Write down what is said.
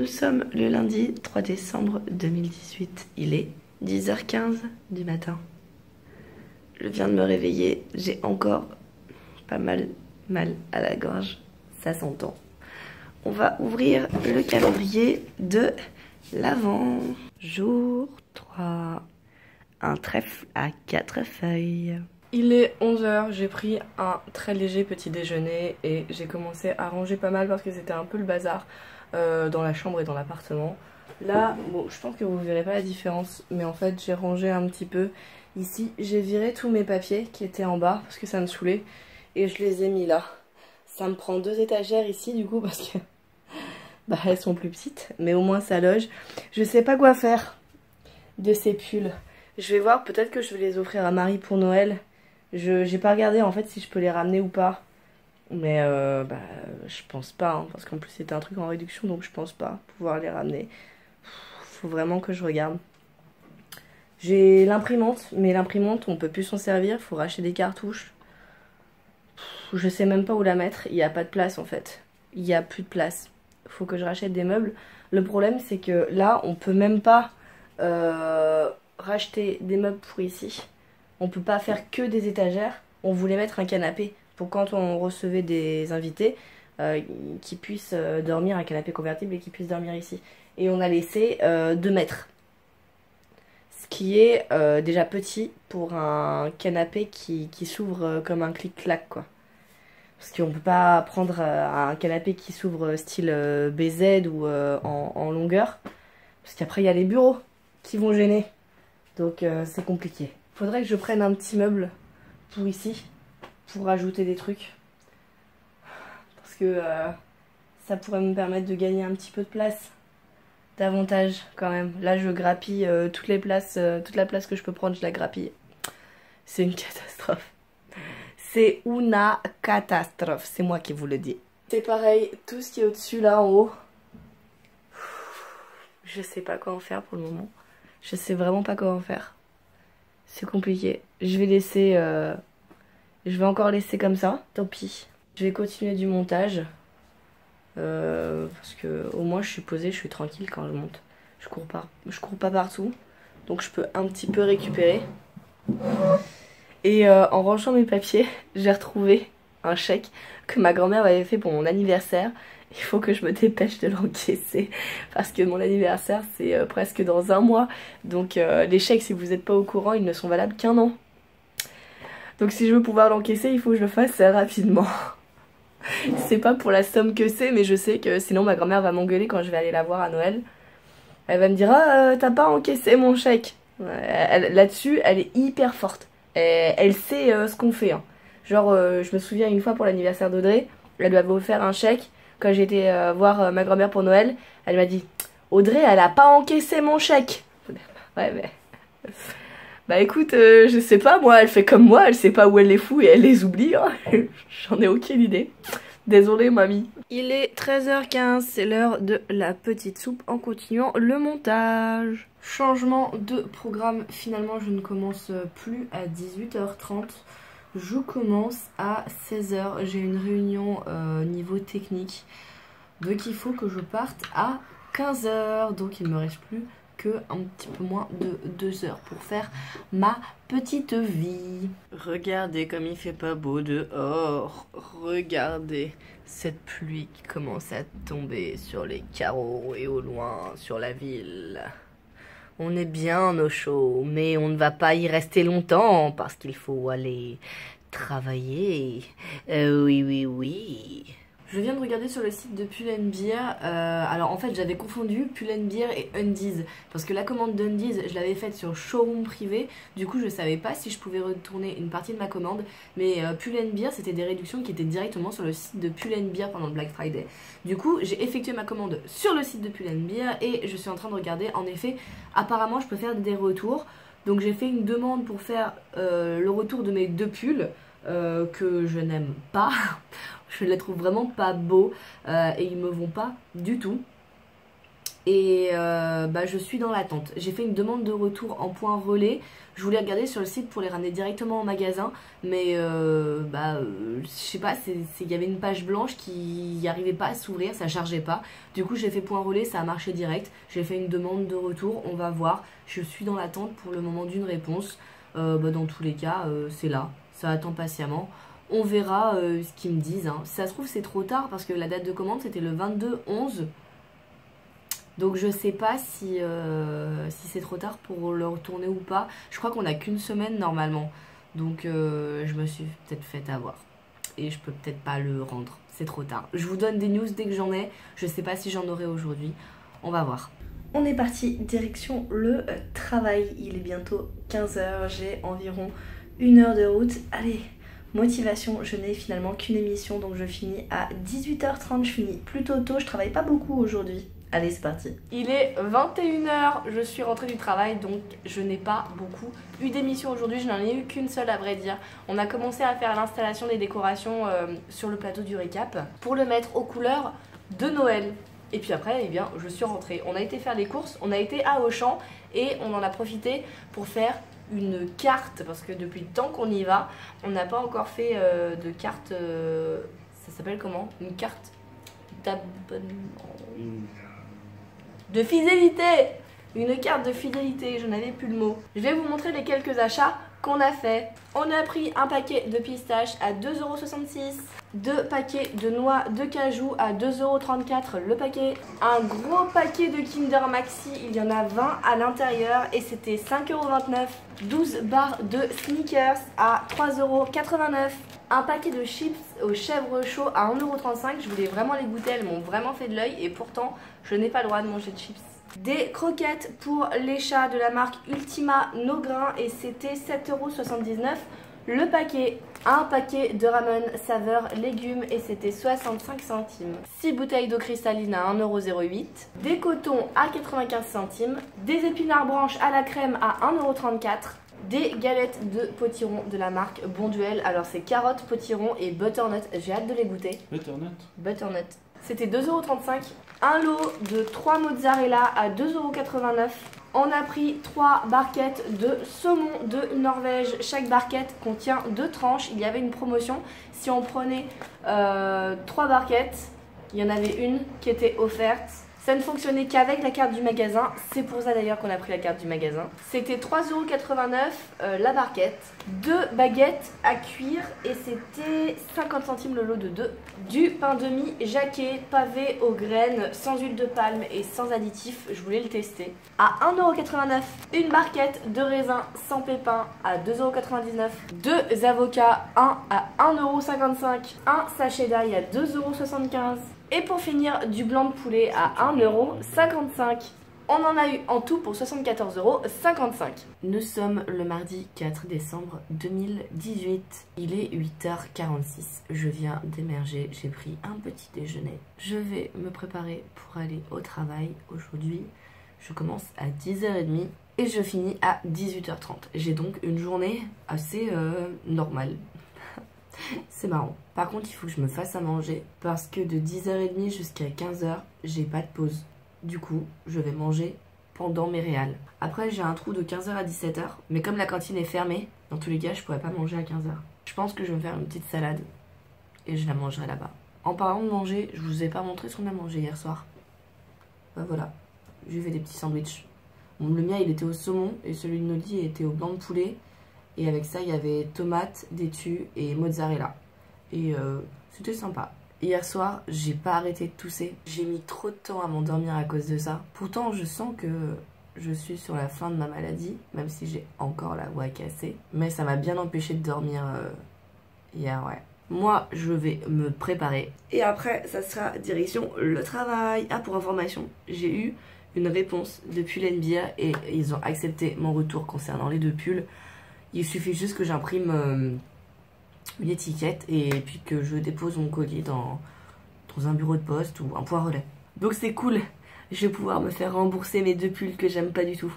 Nous sommes le lundi 3 décembre 2018. Il est 10h15 du matin. Je viens de me réveiller. J'ai encore pas mal à la gorge. Ça s'entend. On va ouvrir le calendrier de l'Avent. Jour 3. Un trèfle à 4 feuilles. Il est 11h, j'ai pris un très léger petit déjeuner et j'ai commencé à ranger pas mal parce que c'était un peu le bazar dans la chambre et dans l'appartement. Là, bon, je pense que vous verrez pas la différence, mais en fait j'ai rangé un petit peu. Ici, j'ai viré tous mes papiers qui étaient en bas parce que ça me saoulait et je les ai mis là. Ça me prend 2 étagères ici du coup parce que bah, elles sont plus petites, mais au moins ça loge. Je sais pas quoi faire de ces pulls. Je vais voir, peut-être que je vais les offrir à Marie pour Noël. J'ai pas regardé en fait si je peux les ramener ou pas. Mais bah, je pense pas, hein, parce qu'en plus c'était un truc en réduction, donc je pense pas pouvoir les ramener. Faut vraiment que je regarde. J'ai l'imprimante, mais l'imprimante on peut plus s'en servir, faut racheter des cartouches. Je sais même pas où la mettre, il n'y a pas de place en fait. Il n'y a plus de place. Faut que je rachète des meubles. Le problème c'est que là on peut même pas racheter des meubles pour ici. On peut pas faire que des étagères. On voulait mettre un canapé pour quand on recevait des invités qui puissent dormir, un canapé convertible et qui puissent dormir ici. Et on a laissé 2 mètres. Ce qui est déjà petit pour un canapé qui s'ouvre comme un clic-clac quoi. Parce qu'on peut pas prendre un canapé qui s'ouvre style BZ ou en longueur. Parce qu'après il y a les bureaux qui vont gêner. Donc c'est compliqué. Faudrait que je prenne un petit meuble pour ici. Pour rajouter des trucs. Parce que ça pourrait me permettre de gagner un petit peu de place. Davantage quand même. Là je grappille toutes les places, toute la place que je peux prendre je la grappille. C'est une catastrophe. C'est una catastrophe, c'est moi qui vous le dis. C'est pareil, tout ce qui est au-dessus là en haut. Je sais pas quoi en faire pour le moment. Je sais vraiment pas quoi en faire. C'est compliqué. Je vais laisser... je vais encore laisser comme ça, tant pis. Je vais continuer du montage. Parce que au moins je suis posée, je suis tranquille quand je monte. Je cours pas partout. Donc je peux un petit peu récupérer. Et en rangeant mes papiers, j'ai retrouvé un chèque que ma grand-mère m'avait fait pour mon anniversaire. Il faut que je me dépêche de l'encaisser parce que mon anniversaire c'est presque dans 1 mois. Donc les chèques, si vous n'êtes pas au courant, ils ne sont valables qu'1 an. Donc si je veux pouvoir l'encaisser, il faut que je le fasse rapidement. C'est pas pour la somme que c'est, mais je sais que sinon ma grand-mère va m'engueuler quand je vais aller la voir à Noël. Elle va me dire « Ah, t'as pas encaissé mon chèque ?» Là-dessus, elle est hyper forte. Elle sait ce qu'on fait. Hein. Genre, je me souviens une fois pour l'anniversaire d'Audrey, elle lui avait offert un chèque. Quand j'étais voir ma grand-mère pour Noël, elle m'a dit « Audrey, elle a pas encaissé mon chèque !» Ouais, mais... Bah écoute, je sais pas, moi, elle fait comme moi, elle sait pas où elle les fout et elle les oublie. Hein. J'en ai aucune idée. Désolée, mamie. Il est 13h15, c'est l'heure de la petite soupe en continuant le montage. Changement de programme, finalement je ne commence plus à 18h30. Je commence à 16h, j'ai une réunion niveau technique. Donc il faut que je parte à 15h, donc il me reste plus que un petit peu moins de 2 heures pour faire ma petite vie. Regardez comme il fait pas beau dehors. Regardez cette pluie qui commence à tomber sur les carreaux et au loin sur la ville. On est bien au chaud, mais on ne va pas y rester longtemps parce qu'il faut aller travailler. Oui. Je viens de regarder sur le site de Pull&Bear, alors en fait j'avais confondu Pull&Bear et Undies, parce que la commande d'Undies je l'avais faite sur showroom privé, du coup je savais pas si je pouvais retourner une partie de ma commande, mais Pull&Bear c'était des réductions qui étaient directement sur le site de Pull&Bear pendant le Black Friday. Du coup j'ai effectué ma commande sur le site de Pull&Bear et je suis en train de regarder, en effet apparemment je peux faire des retours, donc j'ai fait une demande pour faire le retour de mes 2 pulls que je n'aime pas. Je les trouve vraiment pas beaux et ils me vont pas du tout. et je suis dans l'attente. J'ai fait une demande de retour en point relais. Je voulais regarder sur le site pour les ramener directement en magasin, mais je sais pas, il y avait une page blanche qui n'y arrivait pas à s'ouvrir, ça chargeait pas. Du coup j'ai fait point relais, ça a marché direct. J'ai fait une demande de retour, on va voir. Je suis dans l'attente pour le moment d'une réponse. Dans tous les cas, c'est là, ça attend patiemment. On verra ce qu'ils me disent. Hein. Si ça se trouve c'est trop tard parce que la date de commande c'était le 22/11. Donc je sais pas si c'est trop tard pour le retourner ou pas. Je crois qu'on a qu'une semaine normalement. Donc je me suis peut-être fait avoir. Et je peux peut-être pas le rendre. C'est trop tard. Je vous donne des news dès que j'en ai. Je sais pas si j'en aurai aujourd'hui. On va voir. On est parti direction le travail. Il est bientôt 15 h. J'ai environ 1 heure de route. Allez, motivation. Je n'ai finalement qu'une émission. Donc je finis à 18h30. Je finis plutôt tôt. Je travaille pas beaucoup aujourd'hui. Allez, c'est parti. Il est 21 h, je suis rentrée du travail, donc je n'ai pas beaucoup eu d'émission aujourd'hui. Je n'en ai eu qu'une seule à vrai dire. On a commencé à faire l'installation des décorations sur le plateau du récap pour le mettre aux couleurs de Noël. Et puis après, eh bien, je suis rentrée. On a été faire les courses, on a été à Auchan et on en a profité pour faire une carte. Parce que depuis le temps qu'on y va, on n'a pas encore fait de carte... ça s'appelle comment? Une carte d'abonnement... de fidélité, une carte de fidélité, je n'avais plus le mot. Je vais vous montrer les quelques achats qu'on a fait. On a pris un paquet de pistaches à 2,66 €, 2 paquets de noix de cajou à 2,34 € le paquet, un gros paquet de Kinder Maxi, il y en a 20 à l'intérieur et c'était 5,29 €, 12 barres de Snickers à 3,89 €, un paquet de chips aux chèvres chauds à 1,35 €. Je voulais vraiment les goûter, elles m'ont vraiment fait de l'œil et pourtant je n'ai pas le droit de manger de chips. Des croquettes pour les chats de la marque Ultima No Grain et c'était 7,79 € le paquet. Un paquet de ramen saveur légumes et c'était 65 centimes. 6 bouteilles d'eau cristalline à 1,08 €. Des cotons à 95 centimes. Des épinards branches à la crème à 1,34 €. Des galettes de potiron de la marque Bonduelle. Alors c'est carottes, potiron et butternut. J'ai hâte de les goûter. Butternut. C'était 2,35 €. Un lot de 3 mozzarella à 2,89 €. On a pris 3 barquettes de saumon de Norvège. Chaque barquette contient 2 tranches. Il y avait une promotion. Si on prenait 3 barquettes, il y en avait une qui était offerte. Ça ne fonctionnait qu'avec la carte du magasin. C'est pour ça d'ailleurs qu'on a pris la carte du magasin. C'était 3,89 € la barquette. 2 baguettes à cuire et c'était 50 centimes le lot de 2. Du pain de mie Jacquet pavé aux graines, sans huile de palme et sans additifs. Je voulais le tester. À 1,89 €. Une barquette de raisin sans pépins à 2,99 €. 2 avocats, 1 à 1,55 €. Un sachet d'ail à 2,75 €. Et pour finir, du blanc de poulet à 1,55 €. On en a eu en tout pour 74,55 €. Nous sommes le mardi 4 décembre 2018. Il est 8h46. Je viens d'émerger. J'ai pris un petit déjeuner. Je vais me préparer pour aller au travail. Aujourd'hui, je commence à 10h30 et je finis à 18h30. J'ai donc une journée assez normale. C'est marrant. Par contre, il faut que je me fasse à manger parce que de 10h30 jusqu'à 15h, j'ai pas de pause. Du coup, je vais manger pendant mes réals. Après, j'ai un trou de 15h à 17h, mais comme la cantine est fermée, dans tous les cas, je pourrais pas manger à 15h. Je pense que je vais me faire une petite salade et je la mangerai là-bas. En parlant de manger, je vous ai pas montré ce qu'on a mangé hier soir. Bah voilà, j'ai fait des petits sandwichs. Bon, le mien, il était au saumon et celui de Nodi était au blanc de poulet. Et avec ça, il y avait tomates, laitue et mozzarella. Et c'était sympa. Hier soir, j'ai pas arrêté de tousser. J'ai mis trop de temps à m'endormir à cause de ça. Pourtant, je sens que je suis sur la fin de ma maladie, même si j'ai encore la voix cassée. Mais ça m'a bien empêché de dormir hier, ouais. Moi, je vais me préparer. Et après, ça sera direction le travail. Ah, pour information, j'ai eu une réponse depuis l'NBA et ils ont accepté mon retour concernant les 2 pulls. Il suffit juste que j'imprime une étiquette et puis que je dépose mon colis dans un bureau de poste ou un point relais. Donc c'est cool, je vais pouvoir me faire rembourser mes 2 pulls que j'aime pas du tout.